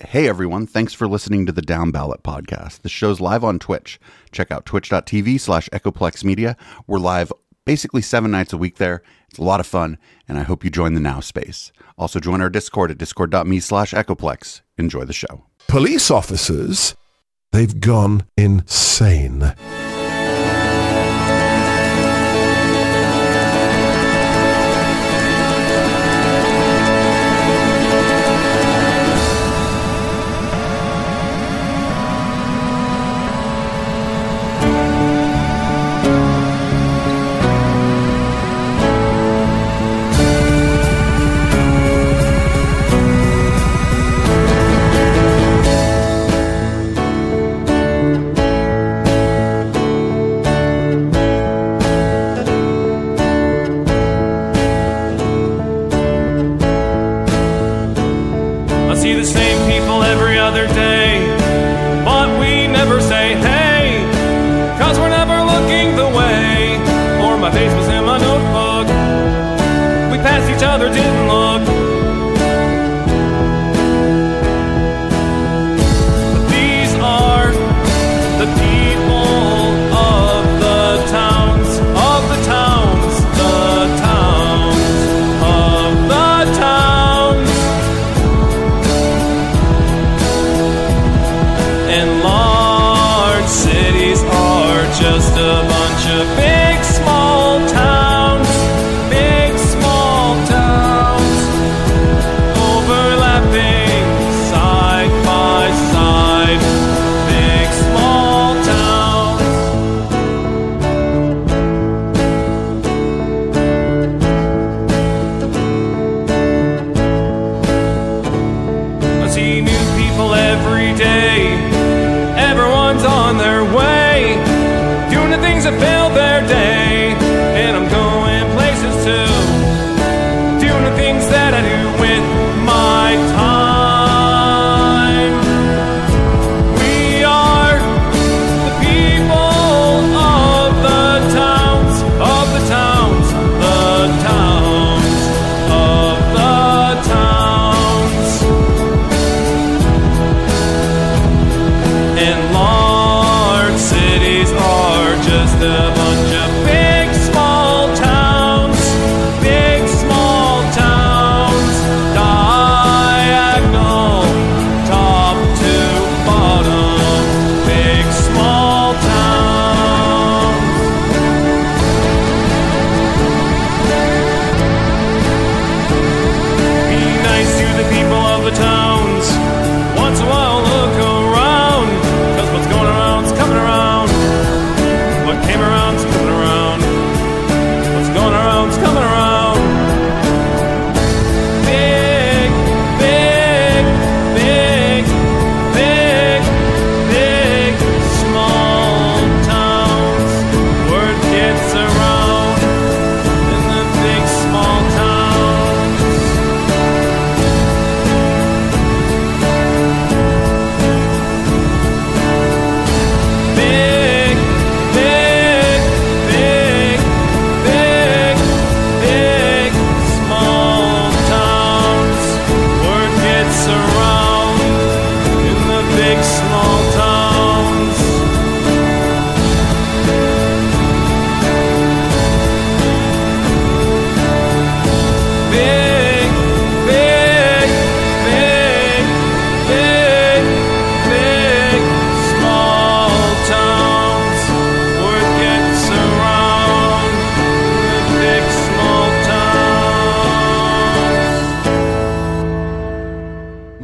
Hey everyone, thanks for listening to the Downballot podcast. The show's live on Twitch. Check out twitch.tv/Echoplex Media. We're live basically 7 nights a week there. It's a lot of fun, and I hope you join the Now space. Also join our Discord at discord.me/Echoplex. Enjoy the show. Police officers, they've gone insane.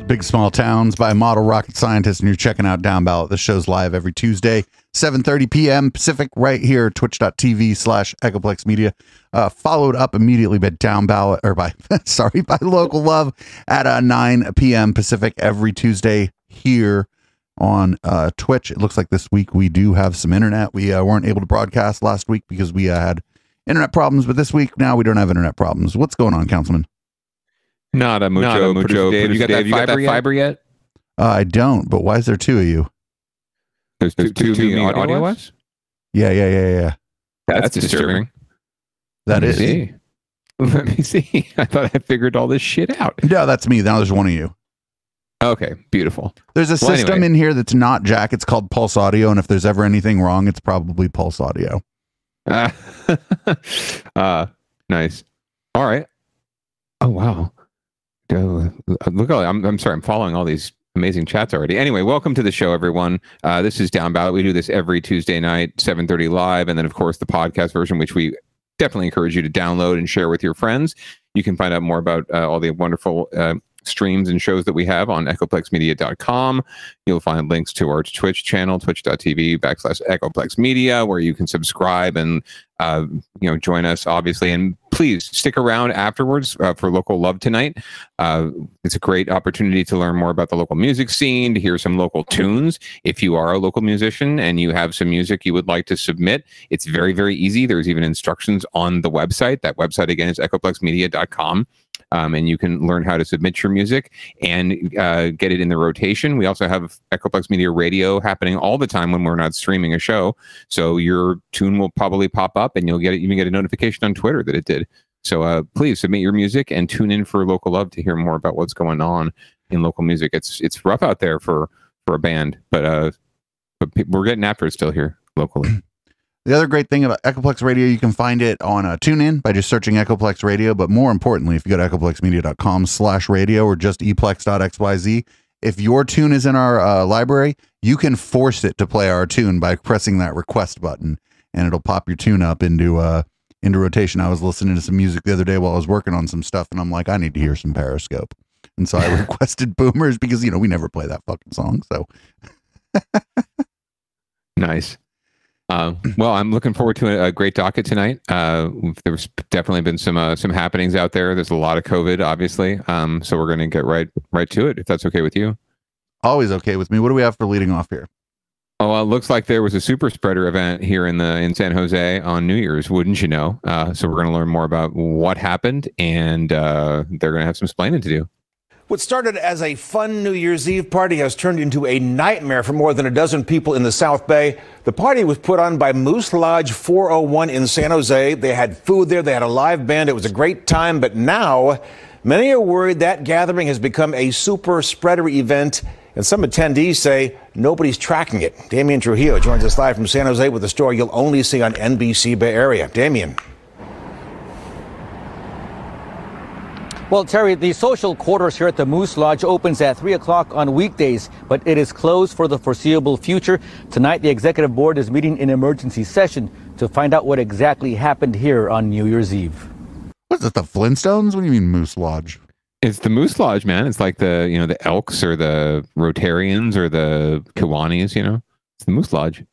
Big Small Towns by Model Rocket Scientist, and you're checking out Downballot. The show's live every Tuesday, 7:30 p.m. Pacific, right here, twitch.tv/Echoplex Media. Followed up immediately by Downballot, or by Local Love at 9 p.m. Pacific every Tuesday here on Twitch. It looks like this week we do have some internet. We weren't able to broadcast last week because we had internet problems, but this week now we don't have internet problems. What's going on, Councilman? Nada mucho. Dave, you got that fiber yet? I don't, but why is there two of you? There's two audio-wise? Yeah. That's disturbing. That is. Let me see. I thought I figured all this shit out. No, that's me. Now there's one of you. Okay, beautiful. There's a system in here that's not Jack. It's called Pulse Audio, and if there's ever anything wrong, it's probably Pulse Audio. Nice. All right. Oh wow. Look, I'm sorry. I'm following all these amazing chats already. Anyway, welcome to the show, everyone. This is Downballot. We do this every Tuesday night, 7:30 live, and then of course the podcast version, which we definitely encourage you to download and share with your friends. You can find out more about all the wonderful streams and shows that we have on echoplexmedia.com. You'll find links to our Twitch channel, twitch.tv/echoplexmedia, where you can subscribe and join us, obviously. And please stick around afterwards for Local Love Tonight. It's a great opportunity to learn more about the local music scene, to hear some local tunes. If you are a local musician and you have some music you would like to submit, it's very, very easy. There's even instructions on the website. That website, again, is echoplexmedia.com. And you can learn how to submit your music and get it in the rotation. We also have Echoplex Media Radio happening all the time when we're not streaming a show. So your tune will probably pop up, and you'll even get a notification on Twitter that it did. So please submit your music and tune in for Local Love to hear more about what's going on in local music. It's rough out there for a band, but we're getting after it still here locally. The other great thing about Echoplex Radio, you can find it on TuneIn by just searching Echoplex Radio. But more importantly, if you go to echoplexmedia.com/radio or just eplex.xyz, if your tune is in our library, you can force it to play our tune by pressing that request button, and it'll pop your tune up into rotation. I was listening to some music the other day while I was working on some stuff, and I'm like, I need to hear some Periscope. And so I requested Boomers because, we never play that fucking song. So nice. Well, I'm looking forward to a great docket tonight. There's definitely been some happenings out there. There's a lot of COVID, obviously. So we're going to get right to it, if that's okay with you. Always okay with me. What do we have for leading off here? Oh, it looks like there was a super spreader event here in San Jose on New Year's, wouldn't you know? So we're going to learn more about what happened, and they're going to have some explaining to do. What started as a fun New Year's Eve party has turned into a nightmare for more than a dozen people in the South Bay. The party was put on by Moose Lodge 401 in San Jose. They had food there. They had a live band. It was a great time. But now many are worried that gathering has become a super spreader event. And some attendees say nobody's tracking it. Damian Trujillo joins us live from San Jose with a story you'll only see on NBC Bay Area. Damian. Well, Terry, the social quarters here at the Moose Lodge opens at 3 o'clock on weekdays, but it is closed for the foreseeable future. Tonight, the executive board is meeting in emergency session to find out what exactly happened here on New Year's Eve. What's it, the Flintstones? What do you mean Moose Lodge? It's the Moose Lodge, man. It's like the Elks or the Rotarians or the Kiwanis, It's the Moose Lodge.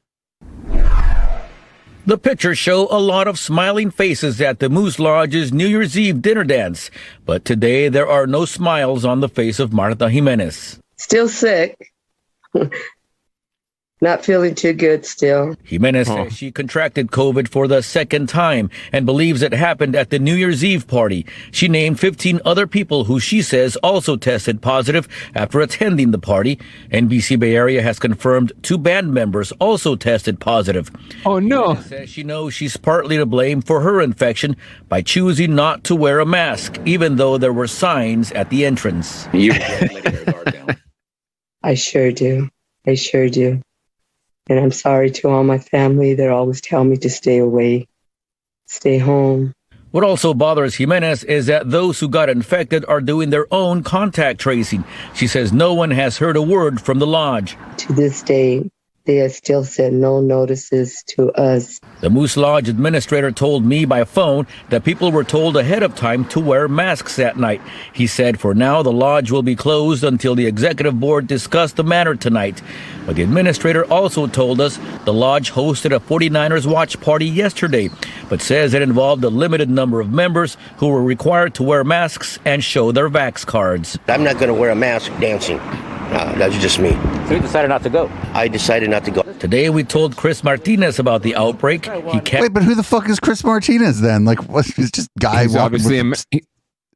The pictures show a lot of smiling faces at the Moose Lodge's New Year's Eve dinner dance. But today, there are no smiles on the face of Martha Jimenez. Still sick. Not feeling too good still. Jimenez says she contracted COVID for the second time and believes it happened at the New Year's Eve party. She named 15 other people who she says also tested positive after attending the party. NBC Bay Area has confirmed 2 band members also tested positive. Oh, no. Jimenez says she knows she's partly to blame for her infection by choosing not to wear a mask, even though there were signs at the entrance. I sure do. I sure do. And I'm sorry to all my family that always tell me to stay away, stay home. What also bothers Jimenez is that those who got infected are doing their own contact tracing. She says no one has heard a word from the lodge. To this day, they have still sent no notices to us. The Moose Lodge administrator told me by phone that people were told ahead of time to wear masks that night. He said for now the lodge will be closed until the executive board discuss the matter tonight. But the administrator also told us the lodge hosted a 49ers watch party yesterday, but says it involved a limited number of members who were required to wear masks and show their vax cards. I'm not going to wear a mask dancing. That's just me. So you decided not to go? I decided not to go. Today we told Chris Martinez about the outbreak. Wait, but who the fuck is Chris Martinez then? Like, what's he's just guy? He's obviously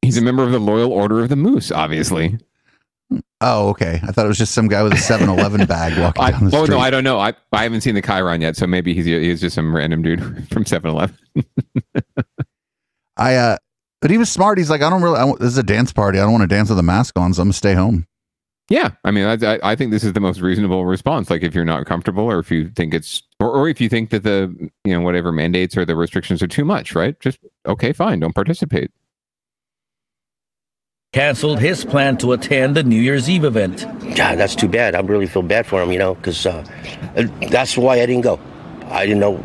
he's a member of the Loyal Order of the Moose, obviously. Oh, okay. I thought it was just some guy with a 7-Eleven bag walking down the street. Oh, no, I don't know. I haven't seen the Chiron yet, so maybe he's just some random dude from 7-Eleven. But he was smart. He's like, this is a dance party. I don't want to dance with a mask on, so I'm going to stay home. Yeah, I mean, I think this is the most reasonable response. Like, if you're not comfortable, or if you think it's, or if you think that the, whatever mandates or the restrictions are too much, right? Just, okay, fine, don't participate. Canceled his plan to attend the New Year's Eve event. God, that's too bad. I really feel bad for him, because that's why I didn't go. I didn't know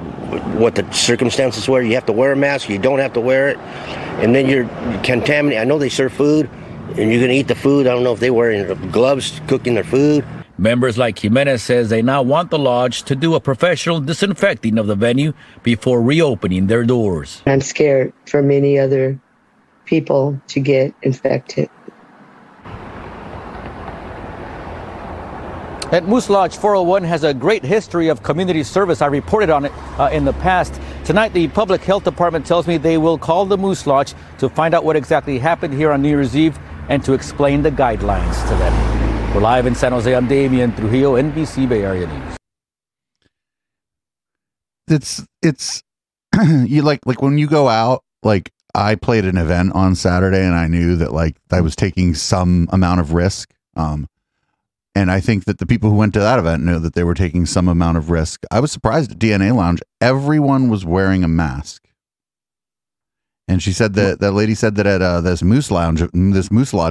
what the circumstances were. You have to wear a mask, you don't have to wear it, and then you're contaminated. I know they serve food, and you're going to eat the food. I don't know if they wear gloves cooking their food. Members like Jimenez says they now want the lodge to do a professional disinfecting of the venue before reopening their doors. I'm scared for many other people to get infected. That Moose Lodge 401 has a great history of community service. I reported on it in the past. Tonight, the Public Health Department tells me they will call the Moose Lodge to find out what exactly happened here on New Year's Eve and to explain the guidelines to them. We're live in San Jose. I'm Damian Trujillo, NBC Bay Area News. It's you like when you go out, like I played an event on Saturday and I knew that like I was taking some amount of risk. And I think that the people who went to that event knew that they were taking some amount of risk. I was surprised at DNA Lounge. Everyone was wearing a mask. And she said that lady said that at this Moose Lodge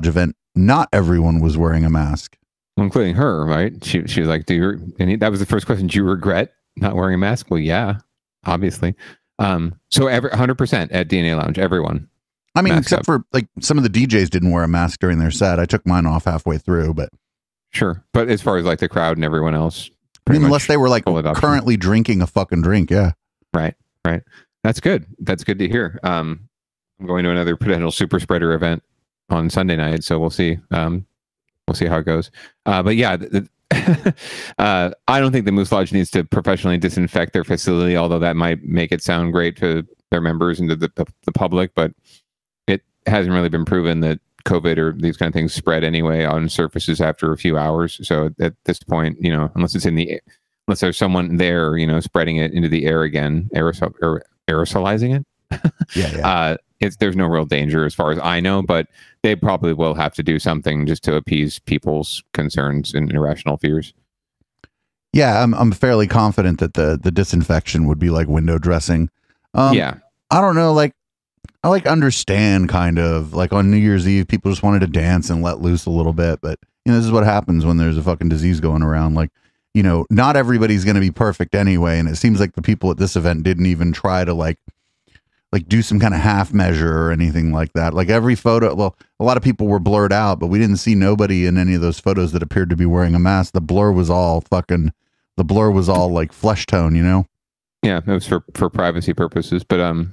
event, not everyone was wearing a mask, including her. Right? She was like, that was the first question. Do you regret not wearing a mask? Well, yeah, obviously. So 100% at DNA Lounge, everyone. I mean, except for like some of the DJs didn't wear a mask during their set. I took mine off halfway through, but sure. But as far as like the crowd and everyone else, I mean, unless they were like currently drinking a fucking drink, yeah. Right. That's good. That's good to hear. I'm going to another potential super spreader event on Sunday night, so we'll see. We'll see how it goes. But yeah, I don't think the Moose Lodge needs to professionally disinfect their facility, although that might make it sound great to their members and to the public. But it hasn't really been proven that COVID or these kind of things spread anyway on surfaces after a few hours. So at this point, unless there's someone there, spreading it into the air again, aerosolizing it. Yeah. There's no real danger as far as I know, but they probably will have to do something just to appease people's concerns and irrational fears. Yeah, I'm fairly confident that the disinfection would be like window dressing. Yeah. I don't know, like I understand kind of like on New Year's Eve, people just wanted to dance and let loose a little bit, but this is what happens when there's a fucking disease going around. Like, not everybody's going to be perfect anyway. And it seems like the people at this event didn't even try to like do some kind of half measure or anything like that. Like every photo, well, a lot of people were blurred out, but we didn't see nobody in any of those photos that appeared to be wearing a mask. The blur was all like flesh tone, Yeah, it was for privacy purposes. But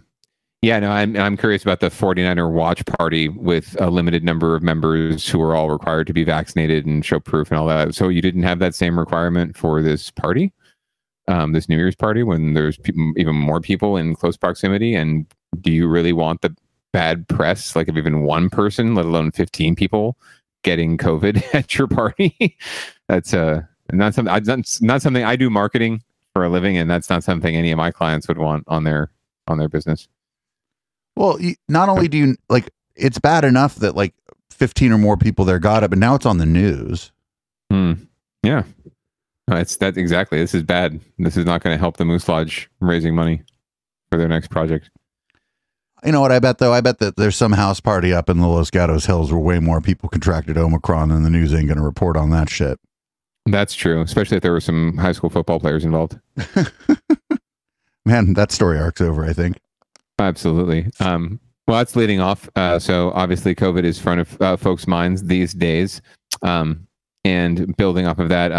yeah, no, I'm curious about the 49er watch party with a limited number of members who are all required to be vaccinated and show proof and all that. So you didn't have that same requirement for this party? This New Year's party when there's even more people in close proximity? And do you really want the bad press, like of even one person, let alone 15 people getting COVID at your party? That's not something I do marketing for a living, and that's not something any of my clients would want on their business. Well, not only do you like, it's bad enough that like 15 or more people there got it, but now it's on the news. Yeah. That's exactly. This is bad. This is not going to help the Moose Lodge raising money for their next project. You know what I bet though? I bet that there's some house party up in the Los Gatos Hills where way more people contracted Omicron, and the news ain't going to report on that shit. That's true, especially if there were some high school football players involved. Man, that story arc's over, I think. Absolutely. Well, that's leading off. So obviously COVID is front of folks' minds these days. And building off of that,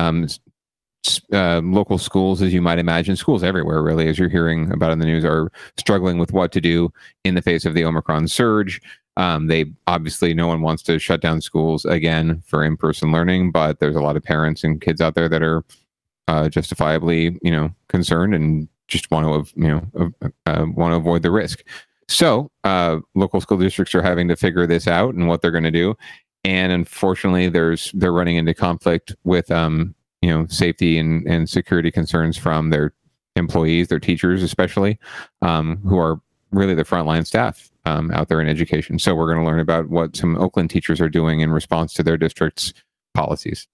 local schools, as you might imagine, schools everywhere, really, as you're hearing about in the news, are struggling with what to do in the face of the Omicron surge. They obviously, no one wants to shut down schools again for in-person learning, but there's a lot of parents and kids out there that are justifiably, concerned and just want to, want to avoid the risk. So local school districts are having to figure this out and what they're going to do. And unfortunately, they're running into conflict with safety and security concerns from their employees, their teachers especially, who are really the frontline staff out there in education. So we're going to learn about what some Oakland teachers are doing in response to their district's policies.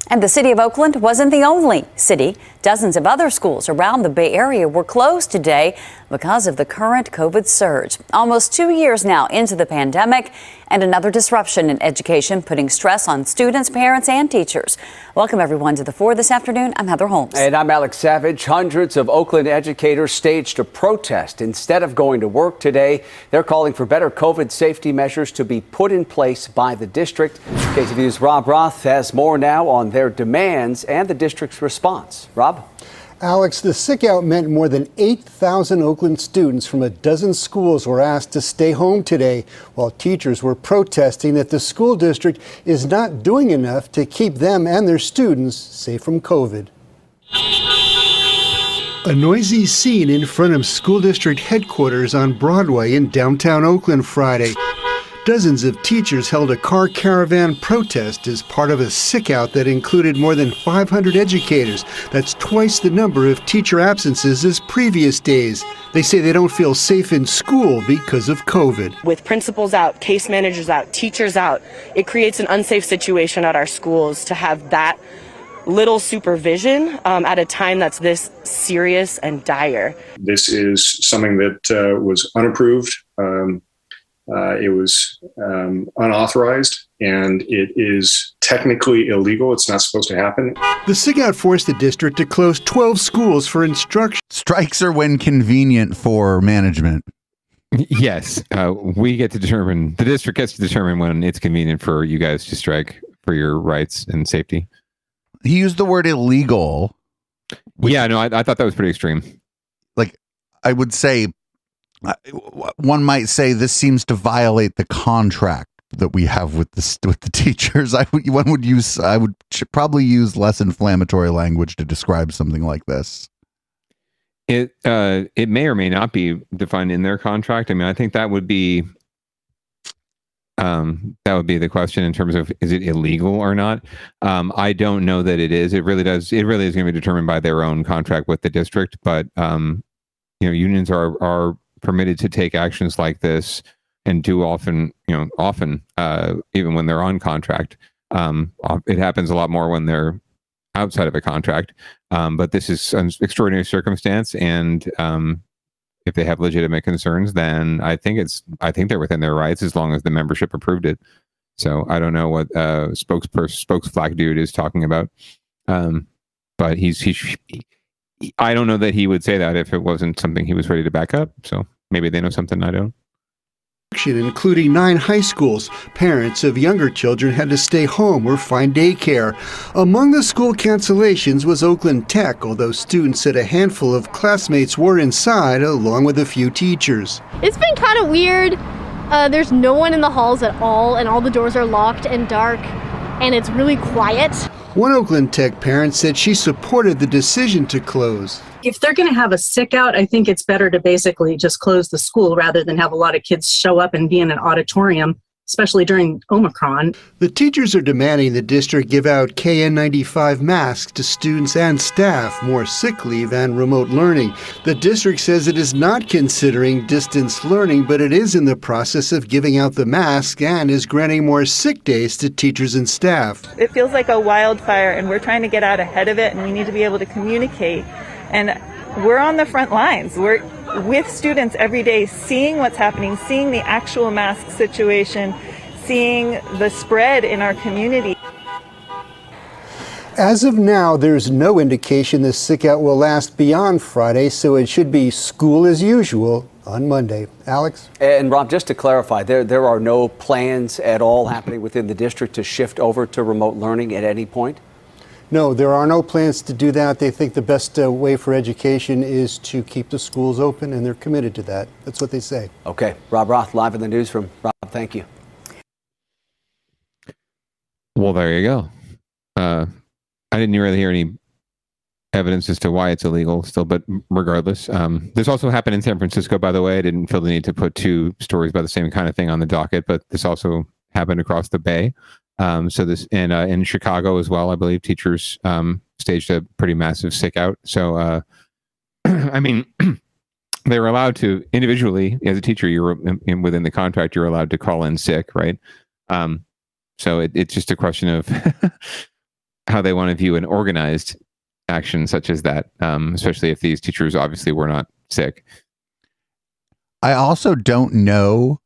And the city of Oakland wasn't the only city. Dozens of other schools around the Bay Area were closed today because of the current COVID surge. Almost 2 years now into the pandemic, and another disruption in education, putting stress on students, parents, and teachers. Welcome, everyone, to The Four this afternoon. I'm Heather Holmes. And I'm Alex Savage. Hundreds of Oakland educators staged a protest. Instead of going to work today, they're calling for better COVID safety measures to be put in place by the district. KTVU's Rob Roth has more now on their demands and the district's response. Rob? Alex, the sick out meant more than 8,000 Oakland students from a dozen schools were asked to stay home today, while teachers were protesting that the school district is not doing enough to keep them and their students safe from COVID. A noisy scene in front of school district headquarters on Broadway in downtown Oakland Friday. Dozens of teachers held a car caravan protest as part of a sick-out that included more than 500 educators. That's twice the number of teacher absences as previous days. They say they don't feel safe in school because of COVID. With principals out, case managers out, teachers out, it creates an unsafe situation at our schools to have that little supervision at a time that's this serious and dire. This is something that was unapproved. It was unauthorized, and it is technically illegal. It's not supposed to happen. The sick-out forced the district to close 12 schools for instruction. Strikes are when convenient for management. Yes, we get to determine, the district gets to determine when it's convenient for you guys to strike for your rights and safety. He used the word illegal. Yeah, no, I thought that was pretty extreme. Like, I would say, one might say this seems to violate the contract that we have with the teachers. I would probably use less inflammatory language to describe something like this. It may or may not be defined in their contract. I mean, I think that would be the question in terms of, is it illegal or not? I don't know that it is. It really is going to be determined by their own contract with the district. But unions are permitted to take actions like this and do often, even when they're on contract. It happens a lot more when they're outside of a contract. But this is an extraordinary circumstance, and if they have legitimate concerns, then I think they're within their rights as long as the membership approved it. So I don't know what spokesflack dude is talking about, but I don't know that he would say that if it wasn't something he was ready to back up. So maybe they know something I don't. Including 9 high schools. Parents of younger children had to stay home or find daycare. Among the school cancellations was Oakland Tech, although students said a handful of classmates were inside, along with a few teachers. It's been kind of weird. There's no one in the halls at all, and all the doors are locked and dark, and it's really quiet. One Oakland Tech parent said she supported the decision to close. If they're going to have a sick out, I think it's better to basically just close the school rather than have a lot of kids show up and be in an auditorium, especially during Omicron. The teachers are demanding the district give out KN95 masks to students and staff, more sick leave and remote learning. The district says it is not considering distance learning, but it is in the process of giving out the mask and is granting more sick days to teachers and staff. It feels like a wildfire, and we're trying to get out ahead of it, and we need to be able to communicate. And we're on the front lines. We're with students every day, seeing what's happening, seeing the actual mask situation, seeing the spread in our community. As of now, there's no indication this sick out will last beyond Friday, so it should be school as usual on Monday. Alex? And Rob, just to clarify, there are no plans at all happening within the district to shift over to remote learning at any point? No, there are no plans to do that. They think the best way for education is to keep the schools open, and they're committed to that. That's what they say. Okay. Rob Roth, live in the newsroom. Rob, thank you. Well, there you go. I didn't really hear any evidence as to why it's illegal still, but regardless. This also happened in San Francisco, by the way. I didn't feel the need to put 2 stories about the same kind of thing on the docket, but this also happened across the Bay. So this in Chicago as well, I believe teachers staged a pretty massive sick out. So, I mean, they were allowed to individually, as a teacher, you're within the contract, you're allowed to call in sick, right? So it's just a question of how they want to view an organized action such as that, especially if these teachers obviously were not sick. I also don't know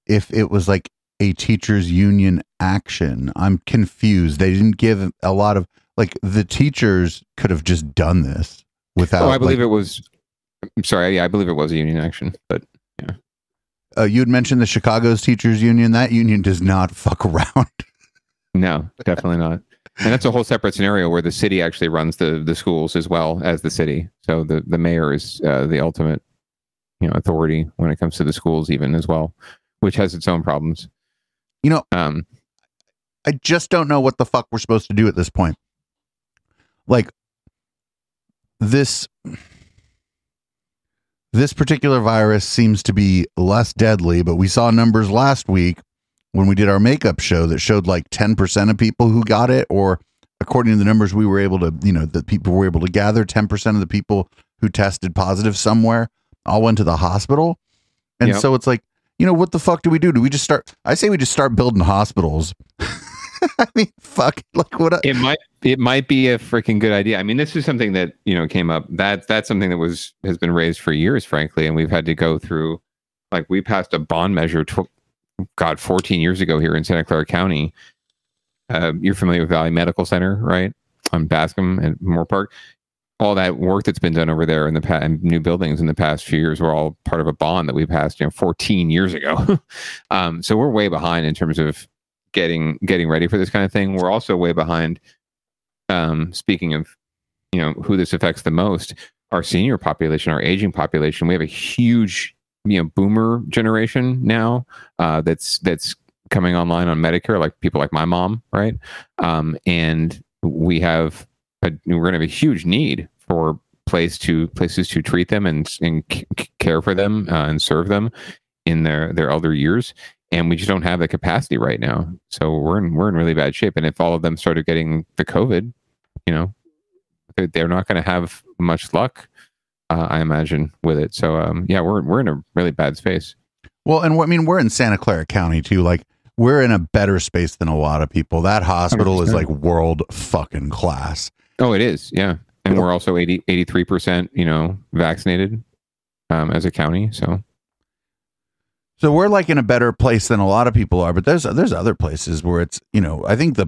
if it was like a teachers union action. I'm confused. They didn't give a lot of, like, the teachers could have just done this without. Oh, I believe it was. I'm sorry. Yeah, I believe it was a union action, but yeah. You had mentioned the Chicago's teachers union. That union does not fuck around. No, definitely not. And that's a whole separate scenario where the city actually runs the schools as well as the city. So the mayor is the ultimate, authority when it comes to the schools, even as well, which has its own problems. I just don't know what the fuck we're supposed to do at this point. Like, this particular virus seems to be less deadly, but we saw numbers last week when we did our makeup show that showed like 10% of people who got it, or according to the numbers we were able to, that people were able to gather, 10% of the people who tested positive somewhere all went to the hospital. And so it's like, what the fuck do we do? Do we just start? I say we just start building hospitals. I mean, fuck, like what? It might be a freaking good idea. I mean, this is something that, came up. That's something that has been raised for years, frankly. And we've had to go through, like, we passed a bond measure 14 years ago here in Santa Clara County. You're familiar with Valley Medical Center, right? On Bascom and Moore Park. All that work that's been done over there in the past, and new buildings in the past few years were all part of a bond that we passed, 14 years ago. So we're way behind in terms of getting ready for this kind of thing. We're also way behind. Speaking of, who this affects the most, our senior population, our aging population. We have a huge, boomer generation now that's coming online on Medicare, like people like my mom, right? And we're going to have a huge need for places to treat them and care for them and serve them in their elder years. And we just don't have the capacity right now. So we're in really bad shape. And if all of them started getting the COVID, they're not going to have much luck, I imagine, with it. So we're in a really bad space. Well, and we're in Santa Clara County too. Like, we're in a better space than a lot of people. That hospital 100%. Is like world fucking class. Oh, it is. Yeah. And we're also 83%, vaccinated as a county. So we're like in a better place than a lot of people are, but there's other places where it's, I think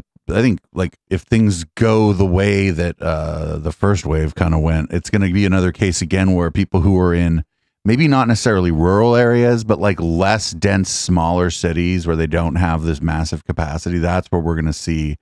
like if things go the way that the first wave kind of went, it's going to be another case again where people who are in maybe not necessarily rural areas, but like less dense, smaller cities where they don't have this massive capacity, that's where we're going to see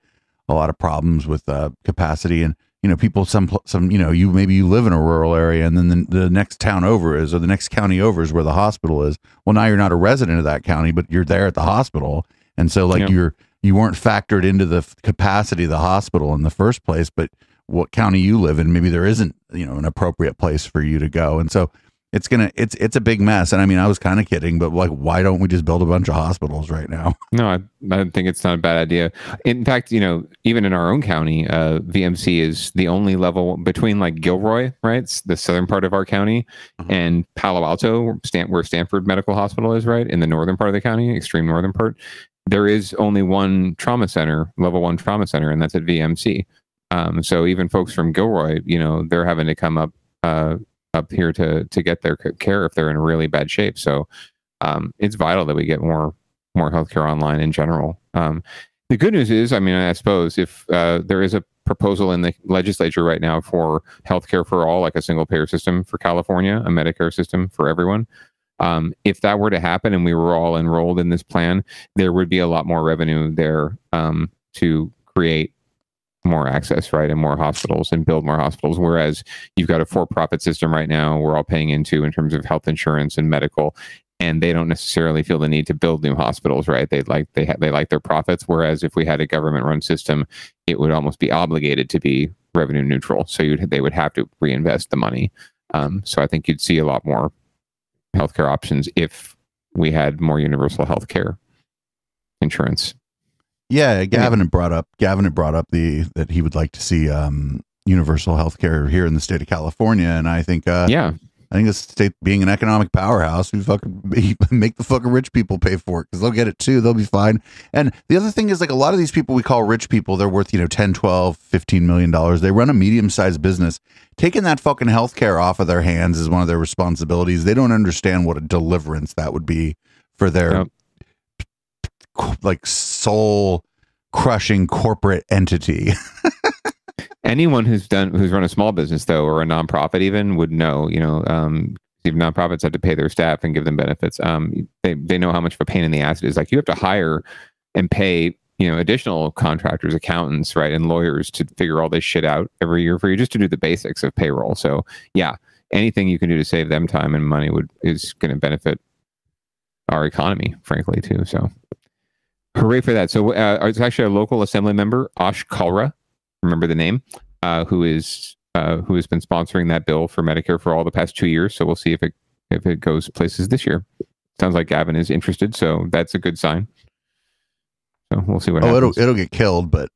a lot of problems with capacity. And people, some you live in a rural area, and then the next town over is, or the next county over is where the hospital is. Well, now you're not a resident of that county, but you're there at the hospital, and so like you weren't factored into the capacity of the hospital in the first place. But what county you live in, maybe there isn't an appropriate place for you to go, and so it's a big mess. And I mean, I was kind of kidding, but like, why don't we just build a bunch of hospitals right now? No, I think it's not a bad idea. In fact, even in our own county, VMC is the only level between like Gilroy, right? It's the southern part of our county, and Palo Alto, where Stanford Medical Hospital is, right? In the northern part of the county, extreme northern part. There is only one trauma center, level 1 trauma center, and that's at VMC. So even folks from Gilroy, they're having to come up here to get their care if they're in really bad shape. So it's vital that we get more healthcare online in general. The good news is, I suppose if there is a proposal in the legislature right now for healthcare for all, like a single payer system for California, a Medicare system for everyone. If that were to happen and we were all enrolled in this plan, there would be a lot more revenue there to create more access, right, and more hospitals and build more hospitals. Whereas you've got a for-profit system right now we're all paying into in terms of health insurance and medical, and they don't necessarily feel the need to build new hospitals, right? They like their profits. Whereas if we had a government-run system, it would almost be obligated to be revenue neutral. So they would have to reinvest the money. So I think you'd see a lot more healthcare options if we had more universal healthcare insurance. Yeah, Gavin had brought up that he would like to see universal health care here in the state of California, and I think I think it's state being an economic powerhouse. We make the fucking rich people pay for it because they'll get it too. They'll be fine. And the other thing is, like, a lot of these people we call rich people, they're worth, 10, 12, $15 million. They run a medium-sized business. Taking that fucking healthcare off of their hands is one of their responsibilities. They don't understand what a deliverance that would be for their like soul crushing corporate entity. Anyone who's run a small business though, or a nonprofit even, would know, even nonprofits have to pay their staff and give them benefits. They know how much of a pain in the ass it is. Like, you have to hire and pay, additional contractors, accountants, right, and lawyers to figure all this shit out every year for you, just to do the basics of payroll. So yeah, anything you can do to save them time and money is going to benefit our economy, frankly, too. So hooray for that. So it's actually a local assembly member, Ash Kalra, remember the name, who has been sponsoring that bill for Medicare for all the past 2 years. So we'll see if it goes places this year. Sounds like Gavin is interested, so that's a good sign. So we'll see what happens. It'll get killed, but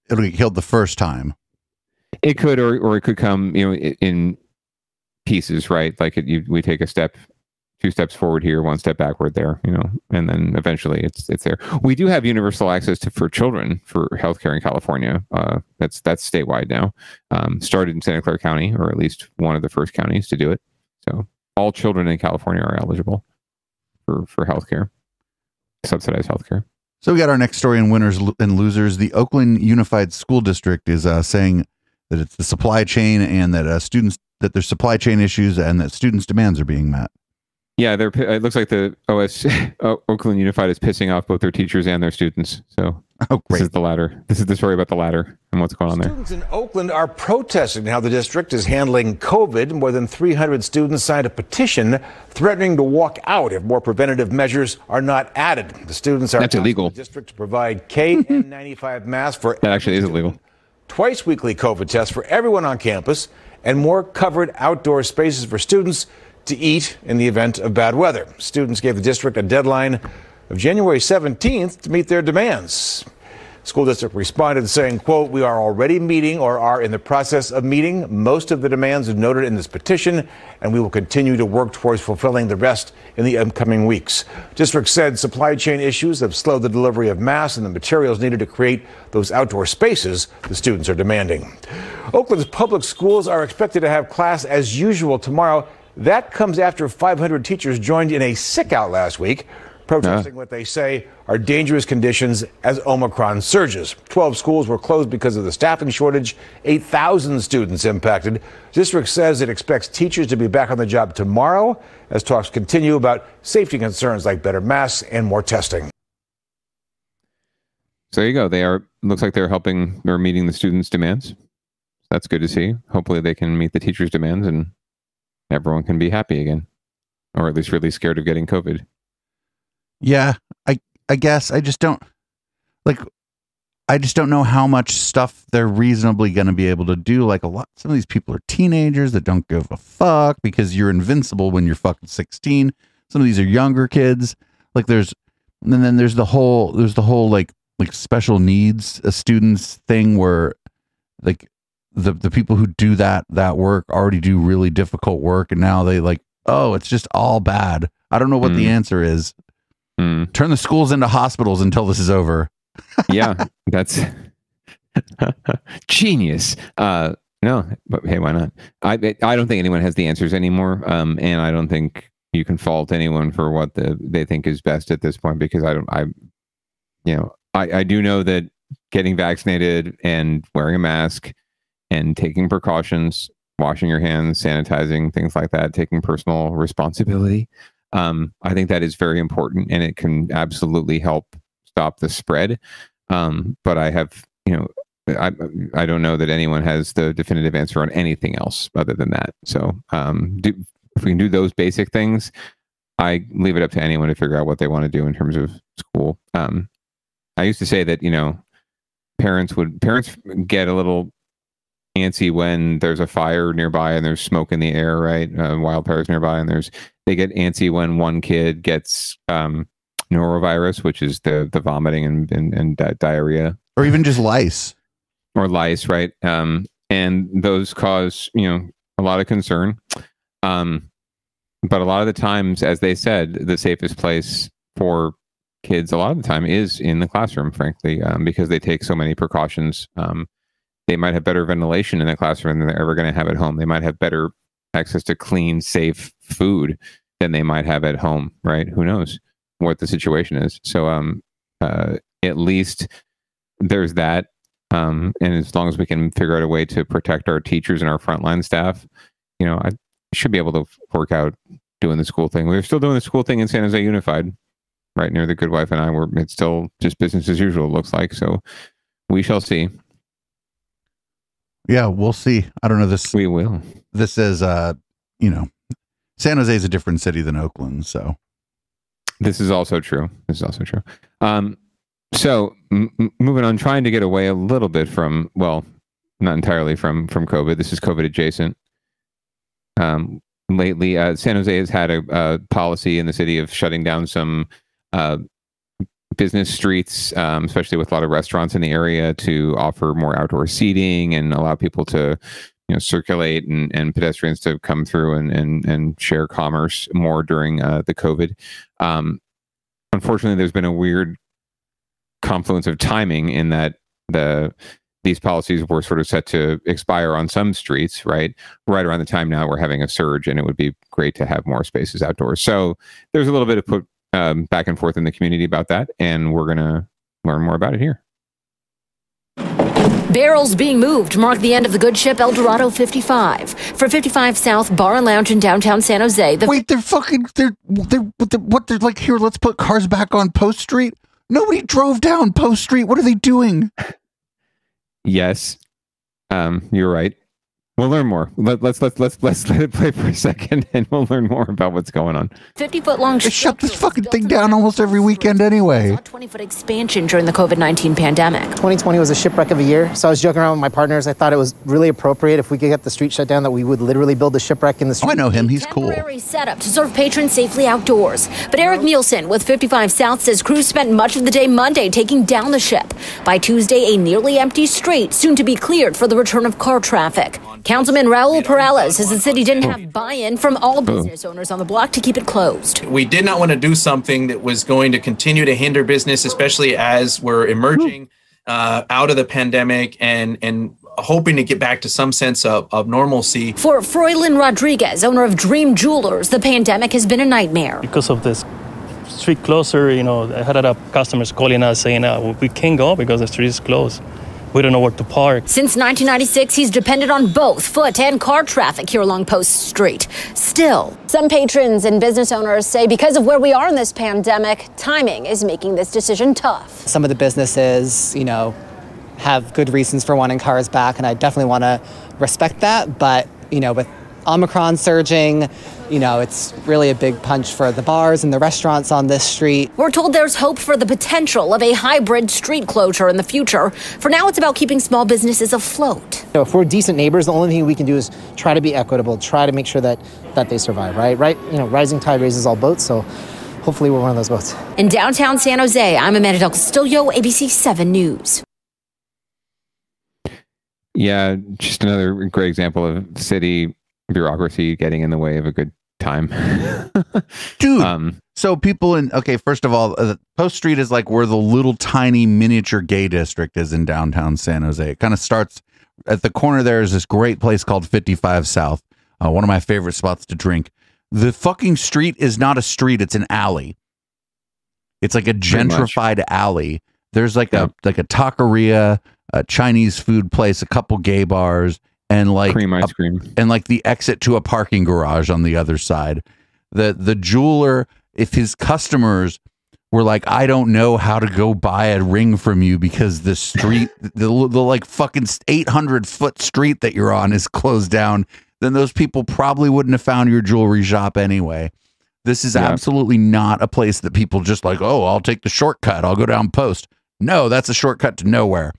it'll get killed the first time. It could, or it could come, in pieces, right? Like we take a step, 2 steps forward here, 1 step backward there, and then eventually it's there. We do have universal access for children for healthcare in California. That's statewide now. Started in Santa Clara County, or at least one of the first counties to do it. So all children in California are eligible for healthcare, subsidized healthcare. So we got our next story in winners and losers. The Oakland Unified School District is saying that it's the supply chain and that there's supply chain issues and that students' demands are being met. Yeah, it looks like the Oakland Unified is pissing off both their teachers and their students. So this is the latter. This is the story about the latter and what's going on there. Students in Oakland are protesting how the district is handling COVID. More than 300 students signed a petition threatening to walk out if more preventative measures are not added. The students are asking illegal. The district to provide KN95 masks for that actually is illegal. Twice weekly COVID tests for everyone on campus, and more covered outdoor spaces for students to eat in the event of bad weather. Students gave the district a deadline of January 17th to meet their demands. School district responded saying, quote, "We are already meeting or are in the process of meeting most of the demands noted in this petition, and we will continue to work towards fulfilling the rest in the upcoming weeks." District said supply chain issues have slowed the delivery of masks and the materials needed to create those outdoor spaces the students are demanding. Oakland's public schools are expected to have class as usual tomorrow. That comes after 500 teachers joined in a sick-out last week, protesting what they say are dangerous conditions as Omicron surges. 12 schools were closed because of the staffing shortage, 8,000 students impacted. District says it expects teachers to be back on the job tomorrow as talks continue about safety concerns like better masks and more testing. So there you go. Looks like they're meeting the students' demands. That's good to see. Hopefully they can meet the teachers' demands and everyone can be happy again, or at least really scared of getting COVID. Yeah, I guess I just don't know how much stuff they're reasonably going to be able to do. Like some of these people are teenagers that don't give a fuck because you're invincible when you're fucking 16. Some of these are younger kids. Like there's the whole like special needs students thing where like the people who do that work already do really difficult work, and now they it's just all bad. I don't know what the answer is. Turn the schools into hospitals until this is over. Yeah, that's genius. No, but hey, why not? I don't think anyone has the answers anymore, and I don't think you can fault anyone for what they think is best at this point, because I do know that getting vaccinated and wearing a mask and taking precautions, washing your hands, sanitizing, things like that, taking personal responsibility. I think that is very important, and it can absolutely help stop the spread. But I have, I don't know that anyone has the definitive answer on anything else other than that. So if we can do those basic things, I leave it up to anyone to figure out what they want to do in terms of school. I used to say that, parents get a little antsy when there's a fire nearby and there's smoke in the air, right? Wildfires nearby, and they get antsy when one kid gets norovirus, which is the vomiting and diarrhea, or even just lice, right? And those cause a lot of concern. But a lot of the times, as they said, the safest place for kids a lot of the time is in the classroom, frankly, because they take so many precautions. They might have better ventilation in the classroom than they're ever going to have at home. They might have better access to clean, safe food than they might have at home, right? Who knows what the situation is. So at least there's that. And as long as we can figure out a way to protect our teachers and our frontline staff, I should be able to work out doing the school thing. We're still doing the school thing in San Jose Unified, right near the Good Wife and I. It's still just business as usual, it looks like. So we shall see. Yeah, we'll see. I don't know this. We will. This is, San Jose is a different city than Oakland. So this is also true. So moving on, trying to get away a little bit from, well, not entirely from COVID. This is COVID adjacent. Lately, San Jose has had a policy in the city of shutting down some business streets, especially with a lot of restaurants in the area, to offer more outdoor seating and allow people to circulate and pedestrians to come through and share commerce more during the COVID. Unfortunately, there's been a weird confluence of timing in that these policies were sort of set to expire on some streets, right around the time now we're having a surge, and it would be great to have more spaces outdoors. So there's a little bit of put back and forth in the community about that, and we're going to learn more about it here. Barrels being moved mark the end of the good ship El Dorado 55. For 55 South Bar and Lounge in downtown San Jose. Wait, they're like, here, let's put cars back on Post Street? Nobody drove down Post Street. What are they doing? Yes, you're right. We'll learn more. Let's let it play for a second, and we'll learn more about what's going on. 50-foot long. They shut this fucking thing down almost every weekend anyway. 20-foot expansion during the COVID-19 pandemic. 2020 was a shipwreck of a year, so I was joking around with my partners. I thought it was really appropriate if we could get the street shut down that we would literally build a shipwreck in the street. Oh, I know him. He's cool. Temporary setup to serve patrons safely outdoors. But Eric Nielsen with 55 South says crews spent much of the day Monday taking down the ship. By Tuesday, a nearly empty street soon to be cleared for the return of car traffic. Councilman Raul Perales says the city didn't have buy-in from all business owners on the block to keep it closed. We did not want to do something that was going to continue to hinder business, especially as we're emerging out of the pandemic and hoping to get back to some sense of normalcy. For Froylin Rodriguez, owner of Dream Jewelers, the pandemic has been a nightmare. Because of this street closer, I had a lot of customers calling us saying, we can't go because the street is closed. We don't know where to park. Since 1996, he's depended on both foot and car traffic here along Post Street. Still, some patrons and business owners say because of where we are in this pandemic, timing is making this decision tough. Some of the businesses, have good reasons for wanting cars back, and I definitely want to respect that. But, with Omicron surging, it's really a big punch for the bars and the restaurants on this street. We're told there's hope for the potential of a hybrid street closure in the future. For now, it's about keeping small businesses afloat. If we're decent neighbors, the only thing we can do is try to be equitable, try to make sure that they survive, right? Rising tide raises all boats, so hopefully we're one of those boats. In downtown San Jose, I'm Amanda Del Castillo, ABC 7 News. Yeah, just another great example of city bureaucracy getting in the way of a good time. Dude, so people first of all, Post Street is like where the little tiny miniature gay district is in downtown San Jose. It kind of starts at the corner. There is this great place called 55 South, one of my favorite spots to drink. The fucking street is not a street, it's an alley. It's like a gentrified alley. There's like a taqueria, a Chinese food place, a couple gay bars, and like cream ice cream, and like the exit to a parking garage on the other side. The jeweler, if his customers were like, I don't know how to go buy a ring from you because the street, the like fucking 800-foot street that you're on is closed down, then those people probably wouldn't have found your jewelry shop anyway. This is absolutely not a place that people just like, oh, I'll take the shortcut, I'll go down Post. No, that's a shortcut to nowhere.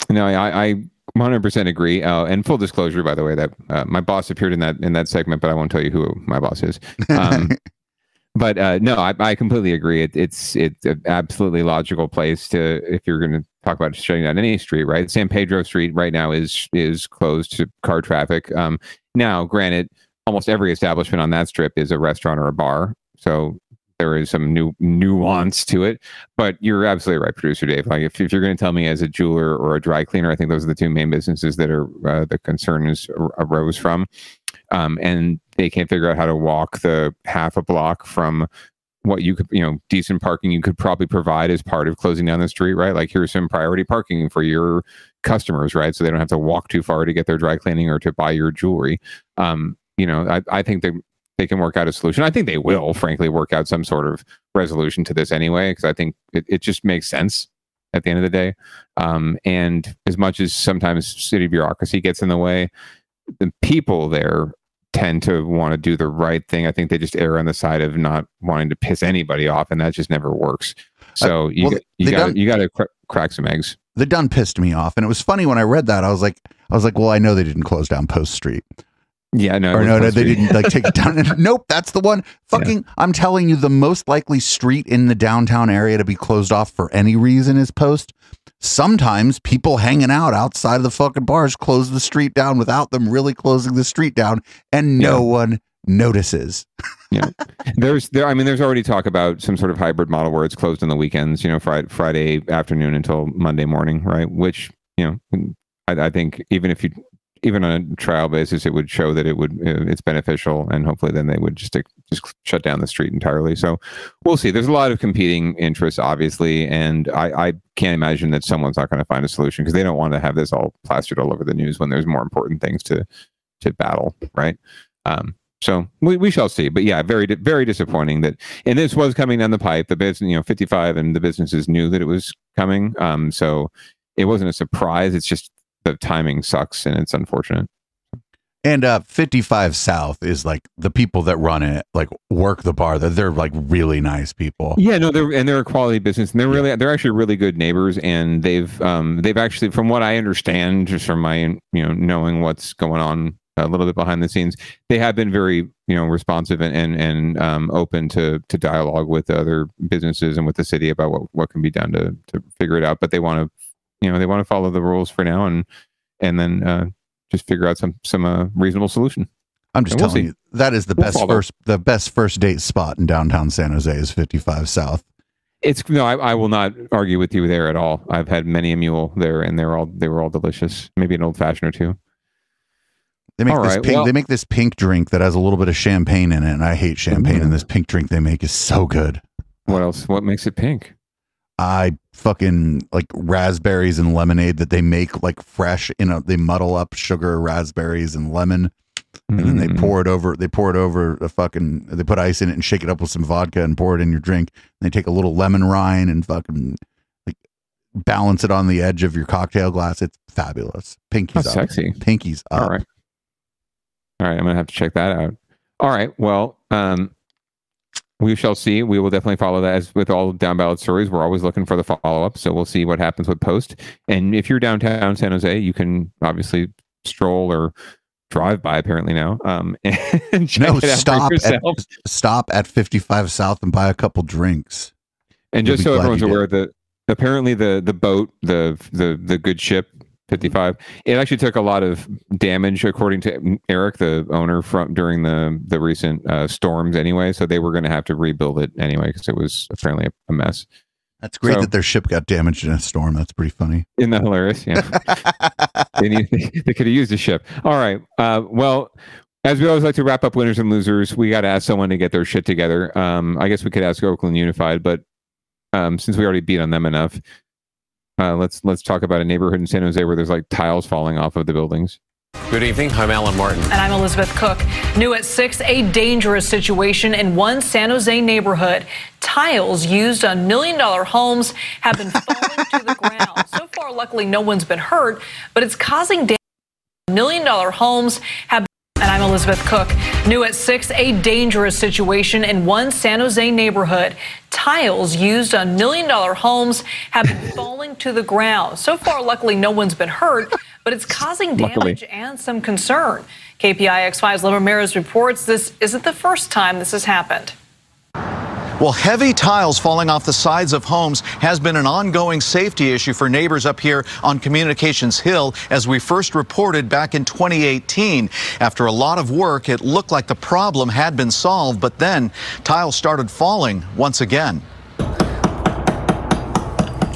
No, I 100% agree. And full disclosure, by the way, that my boss appeared in that segment, but I won't tell you who my boss is. But no, I completely agree. It's an absolutely logical place to, if you're going to talk about shutting down any street, right? San Pedro Street right now is closed to car traffic. Now, granted, almost every establishment on that strip is a restaurant or a bar, so there is some nuance to it. But you're absolutely right, producer Dave. Like if you're going to tell me as a jeweler or a dry cleaner, I think those are the two main businesses that are the concerns arose from, and they can't figure out how to walk the half a block from what you could, decent parking you could probably provide as part of closing down the street, right? Like here's some priority parking for your customers, right? So they don't have to walk too far to get their dry cleaning or to buy your jewelry. I think they can work out a solution. I think they will, frankly, work out some sort of resolution to this anyway, because I think it just makes sense at the end of the day. And as much as sometimes city bureaucracy gets in the way, the people there tend to want to do the right thing. I think they just err on the side of not wanting to piss anybody off, and that just never works. So you got to crack some eggs. They done pissed me off, and it was funny when I read that. I was like, well, I know they didn't close down Post Street. Yeah, no, or no, they didn't like take it down. Nope, that's the one. Fucking, yeah. I'm telling you, the most likely street in the downtown area to be closed off for any reason is Post. Sometimes people hanging out outside of the fucking bars close the street down without them really closing the street down, and no one notices. Yeah, there's already talk about some sort of hybrid model where it's closed on the weekends. Friday afternoon until Monday morning, right? Which I think even on a trial basis, it would show that it's beneficial, and hopefully then they would just shut down the street entirely. So we'll see. There's a lot of competing interests, obviously, and I can't imagine that someone's not going to find a solution, because they don't want to have this all plastered all over the news when there's more important things to battle, right? So we shall see. But yeah, very, very disappointing that, and this was coming down the pipe. The business, 55 and the businesses knew that it was coming. So it wasn't a surprise. It's just the timing sucks, and it's unfortunate. And 55 South is like the people that run it, like work the bar. They're like really nice people. Yeah, no, they're a quality business, and they're actually really good neighbors. And they've actually, from what I understand, just from my knowing what's going on a little bit behind the scenes, they have been very responsive and open to dialogue with other businesses and with the city about what can be done to figure it out. But they want to follow the rules for now, and then just figure out some reasonable solution. I'm just telling you, that is the best first date spot in downtown San Jose is 55 South. I will not argue with you there at all. I've had many a mule there, and they were all delicious. Maybe an old fashioned or two. They make this pink drink that has a little bit of champagne in it, and I hate champagne, and this pink drink they make is so good. What else? What makes it pink? I fucking like raspberries and lemonade that they make like fresh. They muddle up sugar, raspberries, and lemon, and then they pour it over. They put ice in it and shake it up with some vodka and pour it in your drink. And they take a little lemon rind and fucking like balance it on the edge of your cocktail glass. It's fabulous. Pinkies up. Sexy. Pinkies up. All right. I'm gonna have to check that out. All right. Well, we shall see. We will definitely follow that. As with all down ballot stories, we're always looking for the follow-up. So we'll see what happens with Post. And if you're downtown San Jose, you can obviously stroll or drive by, apparently now. And stop at 55 South and buy a couple drinks. And just so everyone's aware, apparently the boat, the good ship 55, it actually took a lot of damage, according to Eric, the owner, during the recent storms anyway. So they were going to have to rebuild it anyway, because it was apparently a mess. That's great that their ship got damaged in a storm. That's pretty funny. Isn't that hilarious? Yeah. they could have used a ship. All right. Well, as we always like to wrap up winners and losers, we got to ask someone to get their shit together. I guess we could ask Oakland Unified, but since we already beat on them enough, let's talk about a neighborhood in San Jose where there's like tiles falling off of the buildings. Good evening. I'm Alan Martin. And I'm Elizabeth Cook. New at 6, a dangerous situation in one San Jose neighborhood. Tiles used on $1 million homes have been falling to the ground. So far, luckily, no one's been hurt, but it's causing damage. $1 million homes have. And I'm Elizabeth Cook. New at 6, a dangerous situation in one San Jose neighborhood. Tiles used on $1 million homes have been falling to the ground. So far, luckily, no one's been hurt, but it's causing damage and some concern. KPIX5's Lemon Ramirez reports this isn't the first time this has happened. Well, heavy tiles falling off the sides of homes has been an ongoing safety issue for neighbors up here on Communications Hill, as we first reported back in 2018. After a lot of work, it looked like the problem had been solved, but then tiles started falling once again.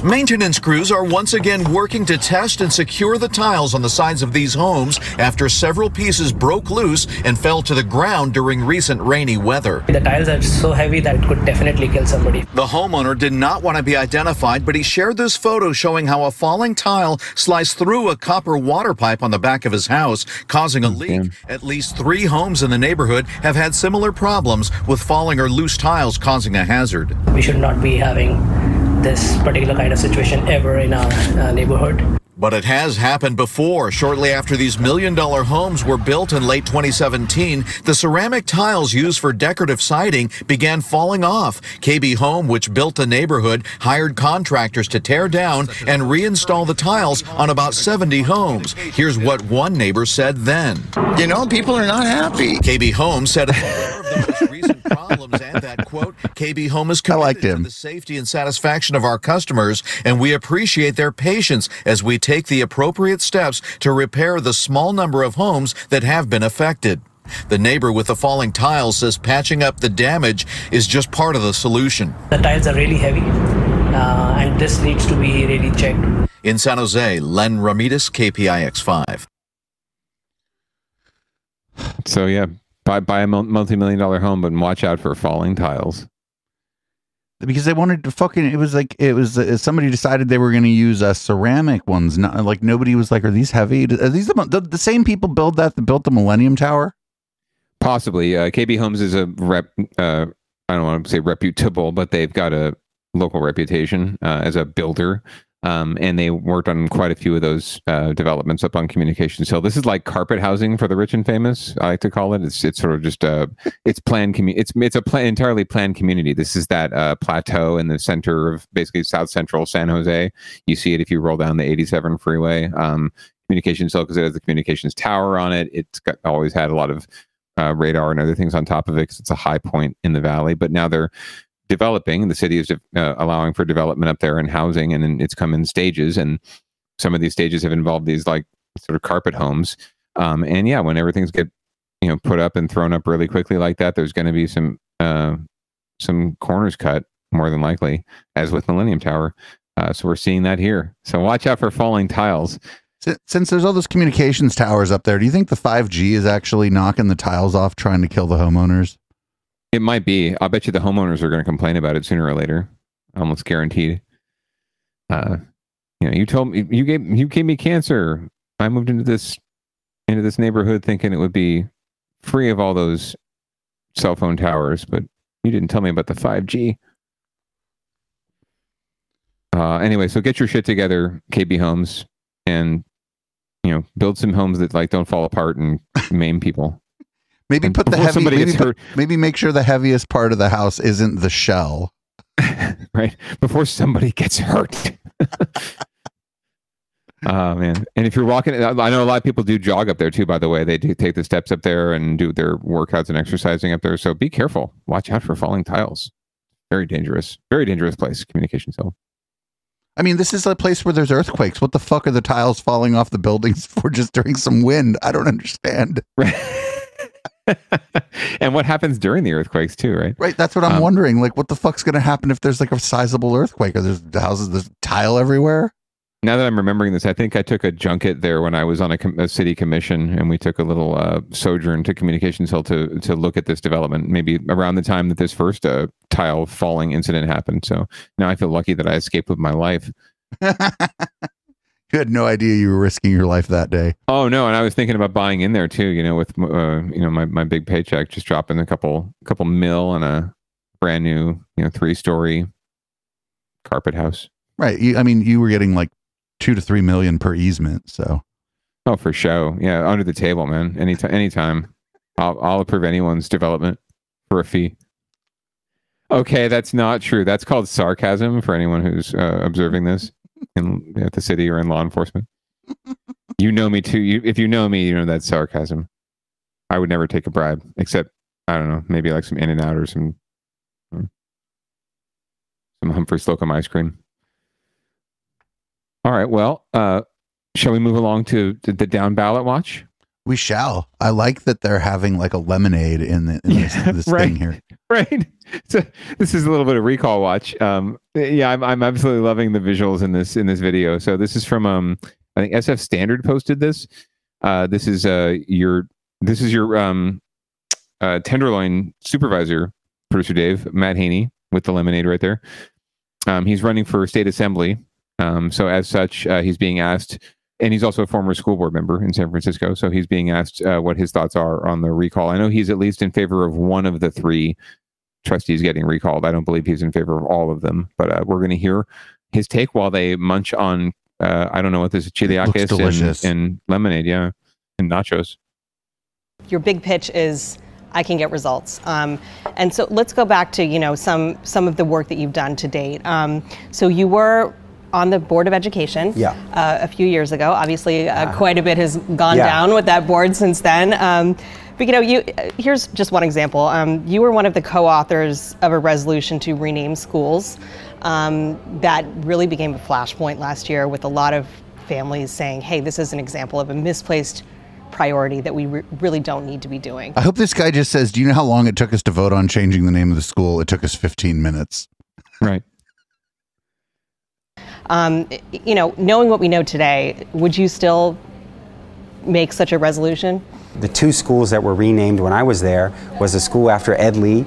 Maintenance crews are once again working to test and secure the tiles on the sides of these homes after several pieces broke loose and fell to the ground during recent rainy weather. The tiles are so heavy that it could definitely kill somebody. The homeowner did not want to be identified, but he shared this photo showing how a falling tile sliced through a copper water pipe on the back of his house, causing a leak. At least 3 homes in the neighborhood have had similar problems with falling or loose tiles causing a hazard. We should not be having this particular kind of situation ever in our neighborhood. But it has happened before. Shortly after these million-dollar homes were built in late 2017, the ceramic tiles used for decorative siding began falling off. KB Home, which built the neighborhood, hired contractors to tear down and reinstall the tiles on about 70 homes. Here's what one neighbor said then. You know, people are not happy. KB Home said it's aware of the most recent problems and that, quote, KB Home is committed to the safety and satisfaction of our customers, and we appreciate their patience as we take the appropriate steps to repair the small number of homes that have been affected. The neighbor with the falling tiles says patching up the damage is just part of the solution. The tiles are really heavy, and this needs to be really checked. In San Jose, Len Ramirez, KPIX5. So yeah, buy a multi-million-dollar home, but watch out for falling tiles. Because they wanted to fucking, it was somebody decided they were going to use ceramic ones. Not like nobody was like, are these heavy? Are these the same people that built the Millennium Tower? Possibly. KB Homes is a I don't want to say reputable, but they've got a local reputation as a builder. And they worked on quite a few of those developments up on Communications Hill. This is like carpet housing for the rich and famous, I like to call it. It's sort of just it's planned it's a entirely planned community. This is that plateau in the center of basically South Central San Jose. You see it if you roll down the 87 freeway. Communications Hill, because it has the Communications Tower on it. It's always had a lot of radar and other things on top of it because it's a high point in the valley. But now they're developing. The city is allowing for development up there and housing, and it's come in stages, and some of these stages have involved these like sort of carpet homes. And yeah, when everything's get put up and thrown up really quickly like that, there's going to be some corners cut, more than likely, as with Millennium Tower. So we're seeing that here. So watch out for falling tiles. Since there's all those communications towers up there, do you think the 5G is actually knocking the tiles off, trying to kill the homeowners? It might be. I'll bet you the homeowners are going to complain about it sooner or later. Almost guaranteed. You told me you gave me cancer. I moved into this neighborhood thinking it would be free of all those cell phone towers, but you didn't tell me about the 5G. Anyway, so get your shit together, KB Homes, and build some homes that like don't fall apart and maim people. Maybe put the heavy. Maybe make sure the heaviest part of the house isn't the shell. Right before somebody gets hurt. Oh man! And if you're walking, I know a lot of people do jog up there too. By the way, they do take the steps up there and do their workouts and exercising up there. So be careful. Watch out for falling tiles. Very dangerous. Very dangerous place. Communications Hill. I mean, this is a place where there's earthquakes. What the fuck are the tiles falling off the buildings for just during some wind? I don't understand. And what happens during the earthquakes too, right? Right. That's what I'm wondering. Like, what the fuck's going to happen if there's like a sizable earthquake? Are there houses, there's tile everywhere? Now that I'm remembering this, I think I took a junket there when I was on a city commission, and we took a little sojourn to Communications Hill to look at this development, maybe around the time that this first tile falling incident happened. So now I feel lucky that I escaped with my life. You had no idea you were risking your life that day. Oh no, and I was thinking about buying in there too. With my big paycheck, just dropping a couple mil on a brand new 3-story carpet house. Right. You were getting like 2 to 3 million per easement. So. Oh, for show. Yeah, under the table, man. Anytime. I'll approve anyone's development for a fee. Okay, that's not true. That's called sarcasm for anyone who's observing this at the city or in law enforcement. You know me too. If you know me, you know that's sarcasm. I would never take a bribe, except I don't know, maybe like some In-N-Out or some. some Humphrey Slocum ice cream. All right. Well, shall we move along to the down ballot watch? We shall. I like that they're having like a lemonade in this right, thing here. Right. So this is a little bit of recall watch. Yeah, I'm absolutely loving the visuals in this video. So this is from I think SF Standard posted this. This is your Tenderloin supervisor, producer Dave, Matt Haney, with the lemonade right there. He's running for state assembly. So as such, he's being asked, and he's also a former school board member in San Francisco. So he's being asked what his thoughts are on the recall. I know he's at least in favor of one of the three trustees getting recalled. I don't believe he's in favor of all of them, but we're going to hear his take while they munch on, I don't know what this is, chiliaquis and lemonade. Yeah. And nachos. Your big pitch is I can get results. And so let's go back to, some of the work that you've done to date. So you were on the Board of Education a few years ago. Obviously, quite a bit has gone down with that board since then. But here's just one example. You were one of the co-authors of a resolution to rename schools that really became a flashpoint last year, with a lot of families saying, hey, this is an example of a misplaced priority that we really don't need to be doing. I hope this guy just says, do you know how long it took us to vote on changing the name of the school? It took us 15 minutes. Right. Knowing what we know today, would you still make such a resolution? The two schools that were renamed when I was there was a school after Ed Lee,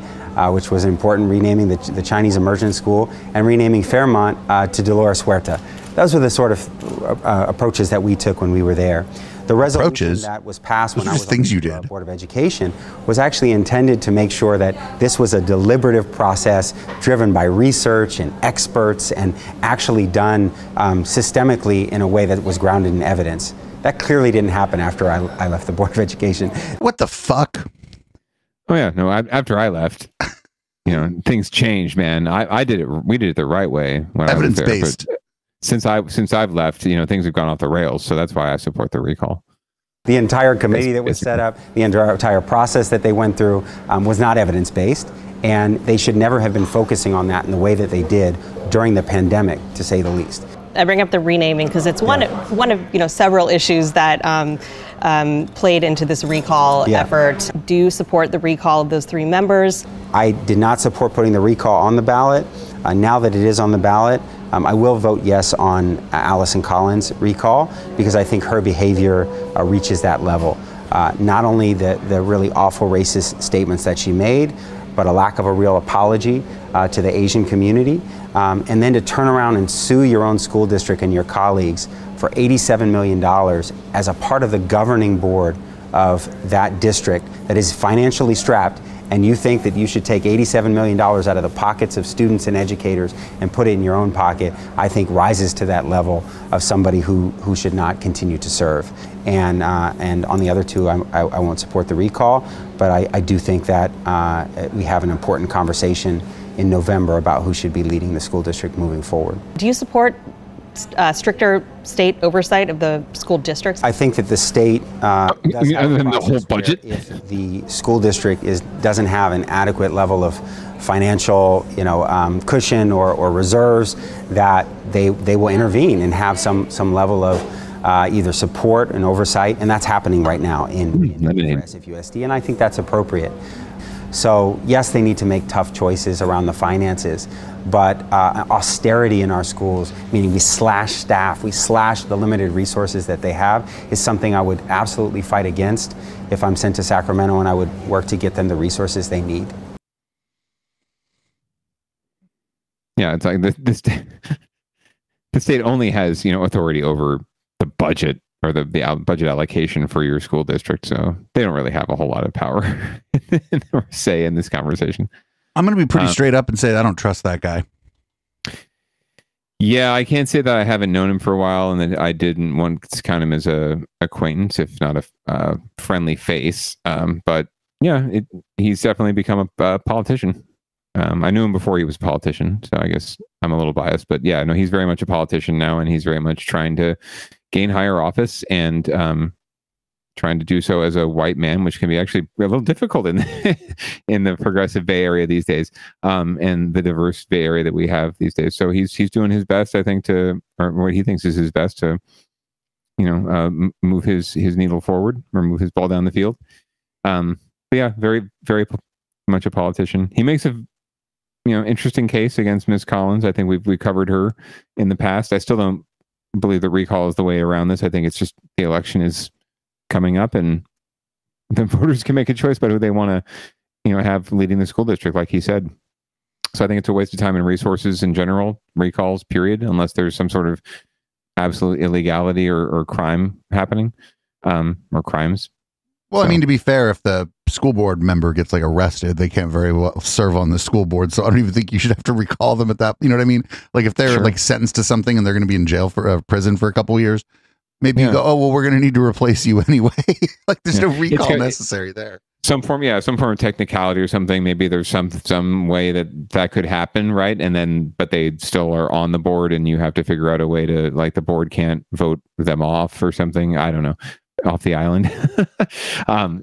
which was important, renaming the Chinese Immersion School, and renaming Fairmont to Dolores Huerta. Those were the sort of approaches that we took when we were there. The resolution that was passed when I was on the Board of Education was actually intended to make sure that this was a deliberative process driven by research and experts and actually done systemically in a way that was grounded in evidence. That clearly didn't happen after I left the Board of Education. What the fuck? Oh yeah, no. After I left, things changed, man. I did it. We did it the right way when evidence I was there. based. But since I've left, things have gone off the rails. So that's why I support the recall. The entire committee that was set up, the entire process that they went through was not evidence-based, and they should never have been focusing on that in the way that they did during the pandemic, to say the least. I bring up the renaming because it's one of several issues that played into this recall effort. Do you support the recall of those three members? I did not support putting the recall on the ballot. Now that it is on the ballot, I will vote yes on Allison Collins' recall, because I think her behavior reaches that level. Not only the really awful racist statements that she made, but a lack of a real apology to the Asian community. And then to turn around and sue your own school district and your colleagues for $87 million as a part of the governing board of that district that is financially strapped, and you think that you should take $87 million out of the pockets of students and educators and put it in your own pocket, I think rises to that level of somebody who should not continue to serve. And on the other two, I won't support the recall, but I do think that we have an important conversation in November about who should be leading the school district moving forward. Do you support stricter state oversight of the school districts? I think that the state does have the whole budget. If the school district doesn't have an adequate level of financial, cushion or reserves, that they will intervene and have some level of either support and oversight, and that's happening right now in SFUSD, and I think that's appropriate. So yes, they need to make tough choices around the finances, but austerity in our schools, meaning we slash staff, we slash the limited resources that they have, is something I would absolutely fight against if I'm sent to Sacramento, and I would work to get them the resources they need. Yeah, it's like the state only has, authority over the budget or the budget allocation for your school district. So they don't really have a whole lot of power or say in this conversation. I'm going to be pretty straight up and say I don't trust that guy. Yeah, I can't say that I haven't known him for a while and that I didn't want to count him as a acquaintance, if not a friendly face. But yeah, he's definitely become a politician. I knew him before he was a politician, so I guess I'm a little biased. But yeah, no, he's very much a politician now, and he's very much trying to gain higher office. And trying to do so as a white man, which can be actually a little difficult in in the progressive Bay Area these days, and the diverse Bay Area that we have these days. So he's doing his best, I think, or what he thinks is his best to, move his needle forward or move his ball down the field. But yeah, very, very much a politician. He makes a interesting case against Ms. Collins. I think we covered her in the past. I still don't believe that recall is the way around this. I think it's just the election is coming up and the voters can make a choice about who they want to have leading the school district, like he said. So I think it's a waste of time and resources in general, recalls, period, unless there's some sort of absolute illegality or crime happening, or crimes. Well, I mean, to be fair, if the school board member gets arrested, they can't very well serve on the school board. So I don't even think you should have to recall them at that. You know what I mean? Like if they're sentenced to something and they're going to be in jail for prison for a couple of years, maybe you go, oh, well, we're going to need to replace you anyway. There's no recall necessary there. Some form of technicality or something. Maybe there's some way that could happen, right? And then, but they still are on the board, and you have to figure out a way to, the board can't vote them off or something. I don't know, off the island.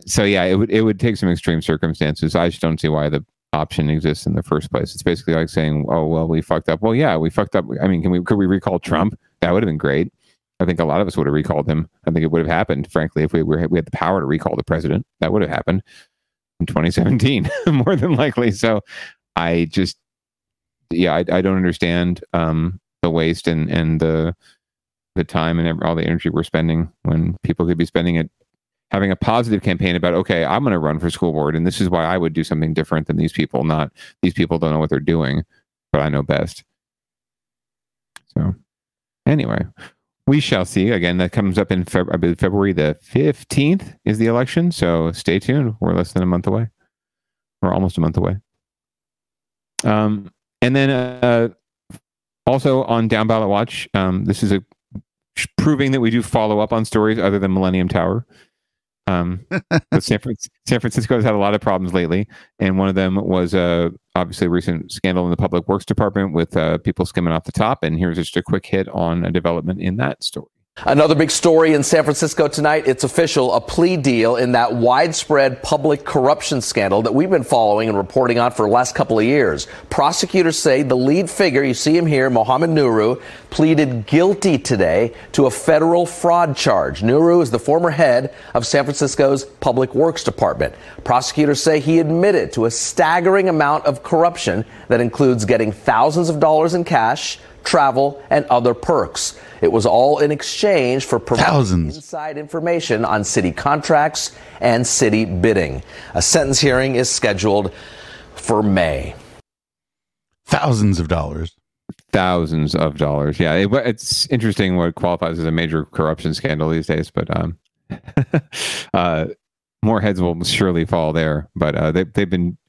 So yeah, it would take some extreme circumstances. I just don't see why the option exists in the first place. It's basically like saying, oh, well, we fucked up. Well, yeah, we fucked up. I mean, could we recall Trump? That would have been great. I think a lot of us would have recalled him. I think it would have happened, frankly, if we had the power to recall the president. That would have happened in 2017, more than likely. So I just, I don't understand the waste and the time and all the energy we're spending when people could be spending it having a positive campaign about, okay, I'm going to run for school board, and this is why I would do something different than these people. Not these people don't know what they're doing, but I know best. So anyway, we shall see. Again, that comes up in February the 15th is the election. So stay tuned. We're less than a month away, or almost a month away. And then also on Down Ballot Watch, this is proving that we do follow up on stories other than Millennium Tower. But San Francisco has had a lot of problems lately, and one of them was obviously a recent scandal in the Public Works Department with people skimming off the top. And here's just a quick hit on a development in that story. Another big story in San Francisco tonight. It's official, a plea deal in that widespread public corruption scandal that we've been following and reporting on for the last couple of years. Prosecutors say the lead figure, you see him here, Mohammed Nuru, pleaded guilty today to a federal fraud charge. Nuru is the former head of San Francisco's Public Works Department. Prosecutors say he admitted to a staggering amount of corruption that includes getting thousands of dollars in cash, travel, and other perks. It was all in exchange for providing inside information on city contracts and city bidding. A sentence hearing is scheduled for May. Thousands of dollars. Thousands of dollars. Yeah, it's interesting what qualifies as a major corruption scandal these days, but more heads will surely fall there. But they've been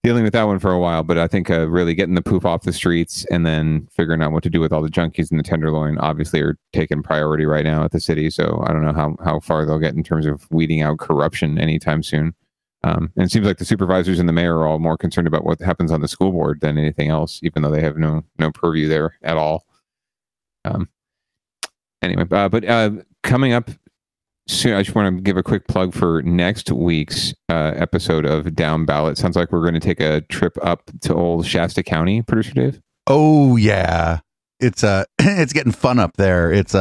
dealing with that one for a while, but I think really getting the poop off the streets and then figuring out what to do with all the junkies in the Tenderloin obviously are taking priority right now at the city. So I don't know how far they'll get in terms of weeding out corruption anytime soon. And it seems like the supervisors and the mayor are all more concerned about what happens on the school board than anything else, even though they have no purview there at all. Anyway, but coming up soon, I just want to give a quick plug for next week's episode of Down Ballot. Sounds like we're going to take a trip up to old Shasta County, producer Dave. Oh yeah, it's it's getting fun up there. It's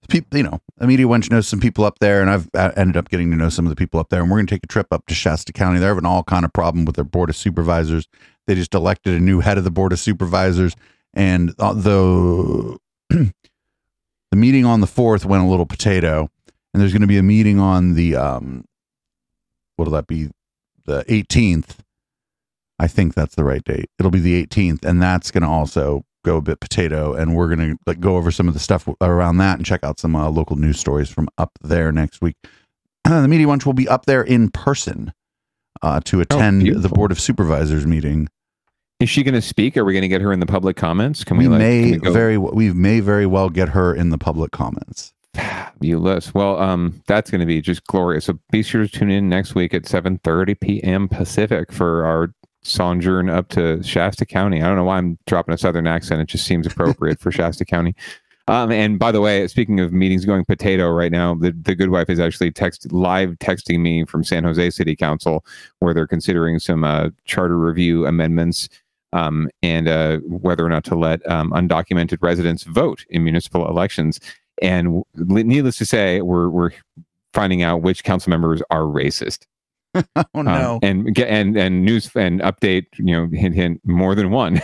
people, a media wench knows some people up there, and I've ended up getting to know some of the people up there. And we're going to take a trip up to Shasta County. They're having all kind of problem with their board of supervisors. They just elected a new head of the board of supervisors, and the meeting on the 4th went a little potato. And there's going to be a meeting on the, what'll that be? The 18th. I think that's the right date. It'll be the 18th. And that's going to also go a bit potato. And we're going to go over some of the stuff around that and check out some local news stories from up there next week. The Media Bunch will be up there in person to attend the Board of Supervisors meeting. Is she going to speak? Are we going to get her in the public comments? We may very well get her in the public comments. Fabulous. Well, that's going to be just glorious. So be sure to tune in next week at 7:30 p.m. Pacific for our sojourn up to Shasta County. I don't know why I'm dropping a Southern accent. It just seems appropriate for Shasta County. And by the way, speaking of meetings going potato right now, the good wife is actually live texting me from San Jose City Council, where they're considering some charter review amendments and whether or not to let undocumented residents vote in municipal elections. And needless to say, we're finding out which council members are racist. Oh no! And news and update, hint, hint, more than one.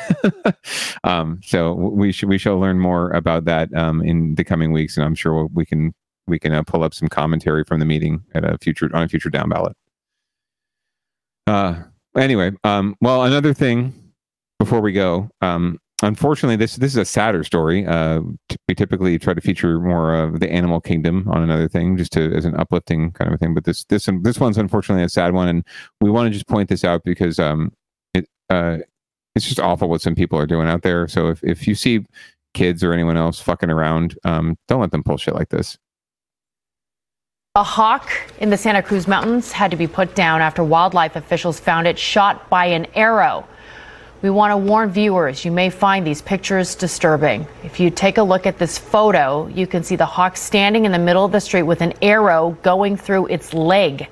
So we shall learn more about that in the coming weeks, and I'm sure we can pull up some commentary from the meeting on a future down ballot. Anyway, well, another thing before we go. Unfortunately, this is a sadder story. We typically try to feature more of the animal kingdom on another thing, just as an uplifting kind of a thing. But this one's unfortunately a sad one, and we want to just point this out because it's just awful what some people are doing out there. So if you see kids or anyone else fucking around, don't let them pull shit like this. A hawk in the Santa Cruz Mountains had to be put down after wildlife officials found it shot by an arrow. We want to warn viewers, you may find these pictures disturbing. If you take a look at this photo, you can see the hawk standing in the middle of the street with an arrow going through its leg.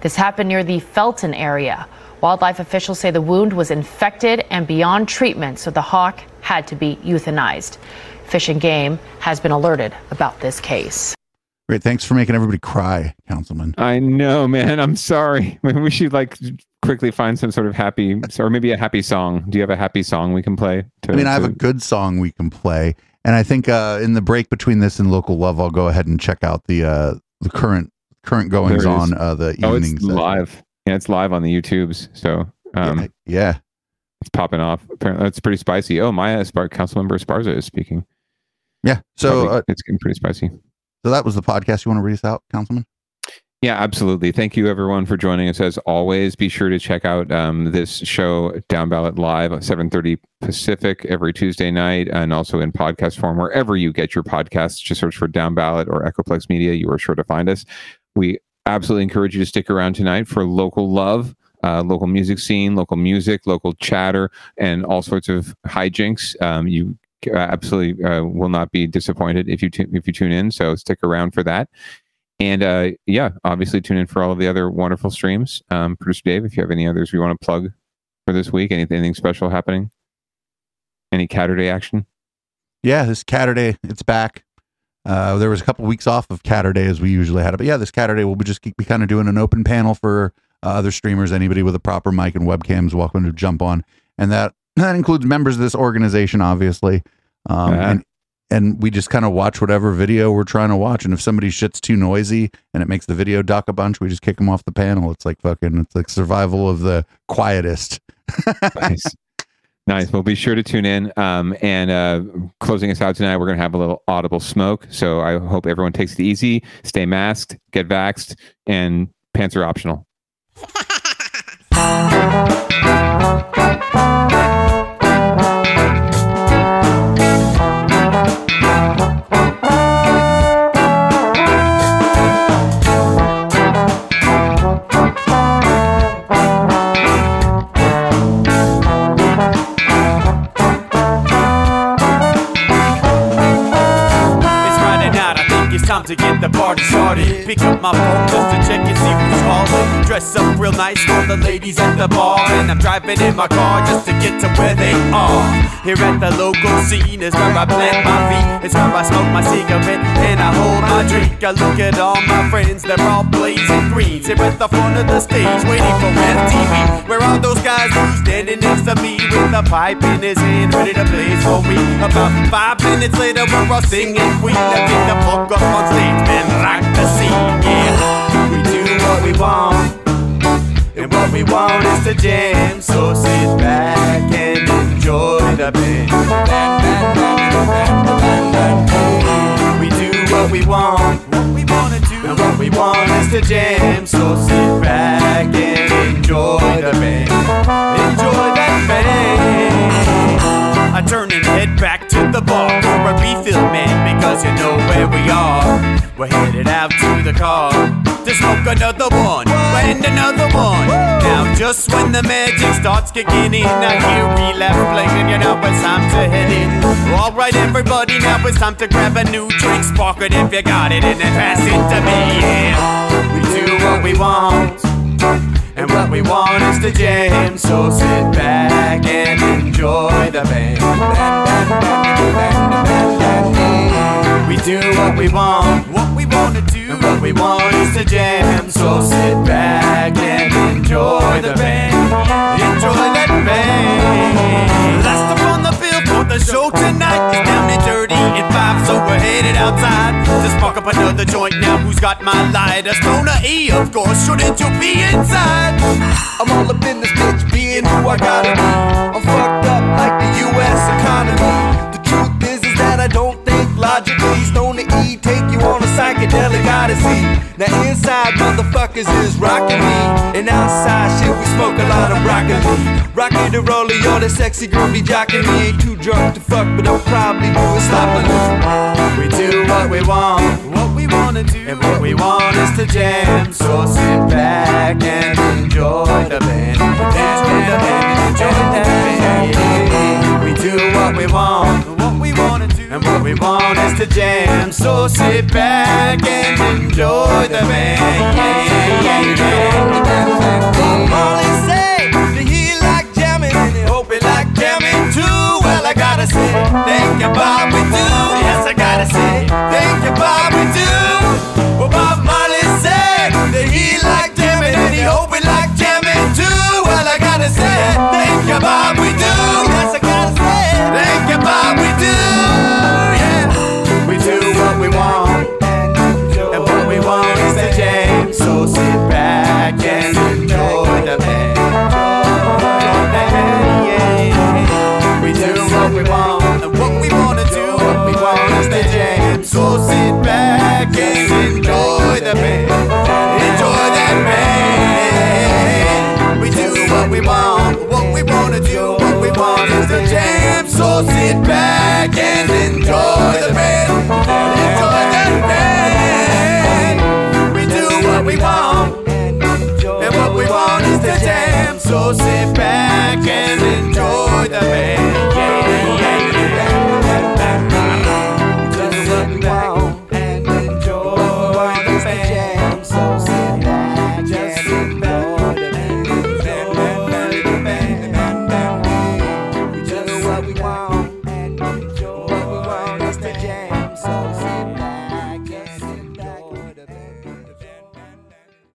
This happened near the Felton area. Wildlife officials say the wound was infected and beyond treatment, so the hawk had to be euthanized. Fish and Game has been alerted about this case. Great. Thanks for making everybody cry, Councilman. I know, man. I'm sorry. Maybe we should quickly find some sort of happy, or maybe a happy song. Do you have a happy song we can play? I have a good song we can play. And I think in the break between this and Local Love, I'll go ahead and check out the current goings on the evening. It's live. Yeah, it's live on the YouTubes. So yeah. It's popping off. Apparently, that's pretty spicy. Oh, Councilmember Esparza is speaking. Yeah. So it's getting pretty spicy. So that was the podcast. You want to read us out, Councilman? Yeah, absolutely. Thank you, everyone, for joining us. As always, be sure to check out this show, Down Ballot Live, at 7:30 Pacific every Tuesday night, and also in podcast form wherever you get your podcasts. Just search for Down Ballot or Echoplex Media. You are sure to find us. We absolutely encourage you to stick around tonight for Local Love, local music scene, local music, local chatter, and all sorts of hijinks. You absolutely will not be disappointed if you tune in. So stick around for that. And obviously tune in for all of the other wonderful streams. Producer Dave, if you have any others you want to plug for this week, anything special happening? Any Catterday action? Yeah, this Catterday, it's back. There was a couple weeks off of Catterday as we usually had it. But yeah, this Catterday we'll just be kind of doing an open panel for other streamers. Anybody with a proper mic and webcam is welcome to jump on. And that includes members of this organization, obviously. And we just kind of watch whatever video we're trying to watch. And if somebody shit's too noisy and it makes the video duck a bunch, we just kick them off the panel. It's like survival of the quietest. Nice. Well, be sure to tune in. And closing us out tonight, we're going to have a little audible smoke. So I hope everyone takes it easy, stay masked, get vaxxed, and pants are optional. Time to get the party started. Pick up my phone just to check and see who's calling. Dress up real nice for the ladies at the bar, and I'm driving in my car just to get to where they are. Here at the local scene is where I plant my feet. It's where I smoke my cigarette and I hold my drink. I look at all my friends, they're all blazing greens. Here at the front of the stage, waiting for MTV. Where are those guys who's standing next to me with a pipe in his hand, ready to blaze for me? About 5 minutes later, we're all singing Queen. Now get the fuck up on stage, man, rock the scene, yeah. We do what we want, and what we want is to jam. So sit back and enjoy the band. We do what we want, and what we want is to jam. So sit back and enjoy the band. Enjoy that band. I turn and head back to the bar for a refill, man, because you know where we are. We're headed out to the car to smoke another another one, and another one. Now just when the magic starts kicking in, I hear relapse playing, you know it's time to head in. Alright everybody, now it's time to grab a new drink, spark it if you got it, and then pass it to me, yeah. We do what we want, and what we want is to jam, so sit back and enjoy the band. We do what we want to do, and what we want is to jam, so sit back and enjoy the band. Enjoy that band. Last up on the bill for the show tonight is Down and Dirty in 5, so we're headed outside to spark up another joint. Now who's got my lighter? Stoner E, of course, shouldn't you be inside? I'm all up in this bitch, being who I gotta be. I'm fucked up like the U.S. economy. The truth is that I don't think logically. Stoner E take you on a psychedelic odyssey. Now inside motherfuckers is rocking me, and outside shit we smoke a lot of broccoli. Rocky the roller, yo, that sexy girl be jocking me. Ain't too drunk to fuck, but I'll probably do it sloppily. We do what we wanna do, and what we want is to jam, so sit back and enjoy the band. Enjoy the band, enjoy the band. We do what we wanna do, and what we want is to jam, so sit back and enjoy the band. Molly say that he like jamming, and he hope he like jamming too. Well, I gotta say, thank you, Bob, we do. Yes, I gotta say, thank you, Bob, we do. Well, Bob Marley said that he like jamming, and he hope we like jamming too. Well, I gotta say, thank you, Bob, we do. Yes, I gotta say, thank you, Bob, we do. Yeah, we do what we want, and what we want is to jam, so sit back and enjoy the band. We do what we want, and what we wanna do, what we want is to jam, so sit back and enjoy the band. Enjoy that band. We do what we wanna do, what we want is to jam, so sit back and enjoy the band. Enjoy that band. We do what we want, and what we want is to jam, so sit back.